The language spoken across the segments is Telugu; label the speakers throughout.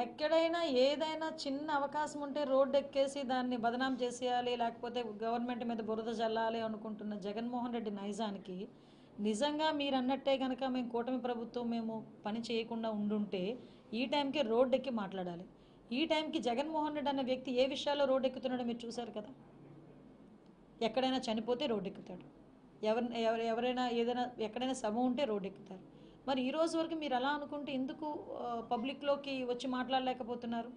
Speaker 1: ఎక్కడైనా ఏదైనా చిన్న అవకాశం ఉంటే రోడ్డు ఎక్కేసి దాన్ని బదనాం చేసేయాలి, లేకపోతే గవర్నమెంట్ మీద బురద జల్లాలి అనుకుంటున్న జగన్మోహన్ రెడ్డి నైజానికి నిజంగా మీరు అన్నట్టే కనుక మేము కూటమి ప్రభుత్వం మేము పని చేయకుండా ఉండుంటే ఈ టైంకి రోడ్డు ఎక్కి మాట్లాడాలి. ఈ టైంకి జగన్మోహన్ రెడ్డి అనే వ్యక్తి ఏ విషయాల్లో రోడ్డు ఎక్కుతున్నాడో మీరు చూశారు కదా. ఎక్కడైనా చనిపోతే రోడ్డు ఎక్కుతాడు, ఎవరైనా ఏదైనా ఎక్కడైనా సభ ఉంటే రోడ్డు ఎక్కుతారు. మరి ఈ రోజు వరకు మీరు అలా అనుకుంటే ఎందుకు పబ్లిక్లోకి వచ్చి మాట్లాడలేకపోతున్నారు?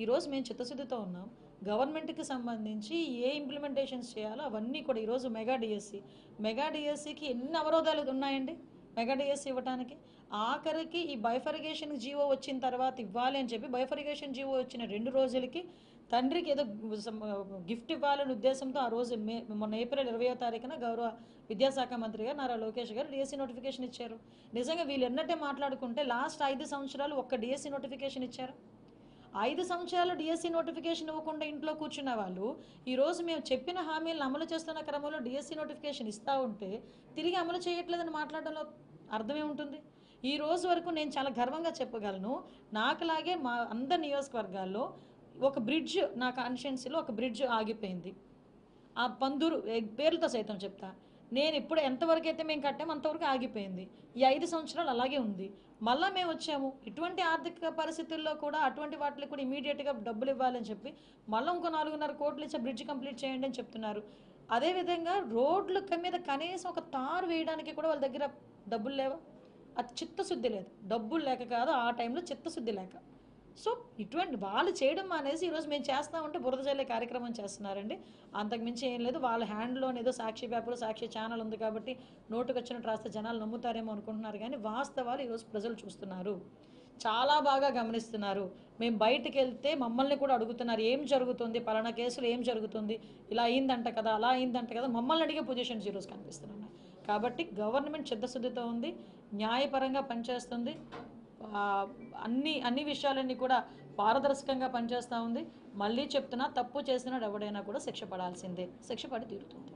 Speaker 1: ఈరోజు మేము చిత్తశుద్ధితో ఉన్నాం. గవర్నమెంట్కి సంబంధించి ఏ ఇంప్లిమెంటేషన్స్ చేయాలో అవన్నీ కూడా ఈరోజు మెగా డిఎస్సికి ఎన్ని అవరోధాలు ఉన్నాయండి. మెగా డిఎస్సి ఇవ్వడానికి ఆఖరికి ఈ బైఫర్గేషన్ జీవో వచ్చిన తర్వాత ఇవ్వాలి అని చెప్పి బైఫర్గేషన్ జీవో వచ్చిన 2 రోజులకి తండ్రికి ఏదో గిఫ్ట్ ఇవ్వాలనే ఉద్దేశంతో ఆ రోజు మొన్న ఏప్రిల్ 20వ తారీఖున గౌరవ విద్యాశాఖ మంత్రి గారు నారా లోకేష్ గారు డిఎస్సి నోటిఫికేషన్ ఇచ్చారు. నిజంగా వీళ్ళు ఎన్నట్టే మాట్లాడుకుంటే లాస్ట్ 5 సంవత్సరాలు ఒక్క డిఎస్సి నోటిఫికేషన్ ఇచ్చారు. 5 సంవత్సరాలు డిఎస్సి నోటిఫికేషన్ ఇవ్వకుండా ఇంట్లో కూర్చున్న వాళ్ళు ఈరోజు మేము చెప్పిన హామీలను అమలు చేస్తున్న క్రమంలో డిఎస్సి నోటిఫికేషన్ ఇస్తూ ఉంటే తిరిగి అమలు చేయట్లేదని మాట్లాడడంలో అర్థమే ఉంటుంది. ఈ రోజు వరకు నేను చాలా గర్వంగా చెప్పగలను, నాకులాగే మా అందరి నియోజకవర్గాల్లో ఒక బ్రిడ్జ్, నా కాన్స్టిట్యున్సీలో ఒక బ్రిడ్జ్ ఆగిపోయింది. ఆ పందూరు పేర్లతో సైతం చెప్తా, నేను ఇప్పుడు ఎంతవరకు అయితే మేము కట్టామో అంతవరకు ఆగిపోయింది. ఈ 5 సంవత్సరాలు అలాగే ఉంది. మళ్ళీ మేము వచ్చాము, ఇటువంటి ఆర్థిక పరిస్థితుల్లో కూడా అటువంటి వాటికి కూడా ఇమీడియట్గా డబ్బులు ఇవ్వాలని చెప్పి మళ్ళీ ఇంకో 4.5 కోట్లు ఇచ్చే బ్రిడ్జ్ కంప్లీట్ చేయండి అని చెప్తున్నారు. అదేవిధంగా రోడ్ల మీద కనీసం ఒక తారు వేయడానికి కూడా వాళ్ళ దగ్గర డబ్బులు లేవా? అది చిత్తశుద్ధి లేదు, డబ్బులు లేక కాదు, ఆ టైంలో చిత్తశుద్ధి లేక. సో ఇటువంటి వాళ్ళు చేయడం మానేసి ఈరోజు మేము చేస్తామంటే బురద జల్లే కార్యక్రమం చేస్తున్నారండి. అంతకుమించి ఏం లేదు. వాళ్ళ హ్యాండ్లోనే ఏదో సాక్షి పేపర్, సాక్షి ఛానల్ ఉంది కాబట్టి నోటుకు వచ్చినట్టు రాస్తే జనాలు నమ్ముతారేమో అనుకుంటున్నారు, కానీ వాస్తవాలు ఈరోజు ప్రజలు చూస్తున్నారు, చాలా బాగా గమనిస్తున్నారు. మేము బయటకు వెళ్తే మమ్మల్ని కూడా అడుగుతున్నారు, ఏం జరుగుతుంది, పలానా కేసులు ఏం జరుగుతుంది, ఇలా అయిందంట కదా, అలా అయిందంట కదా, మమ్మల్ని అడిగే పొజిషన్స్ ఈరోజు కనిపిస్తున్నాయి. కాబట్టి గవర్నమెంట్ చిత్తశుద్ధితో ఉంది, న్యాయపరంగా పనిచేస్తుంది, అన్ని విషయాలన్నీ కూడా పారదర్శకంగా పనిచేస్తూ ఉంది. మళ్ళీ చెప్తున్నా, తప్పు చేసినాడు ఎవడైనా కూడా శిక్ష పడాల్సిందే, శిక్ష పడి తీరుతుంది.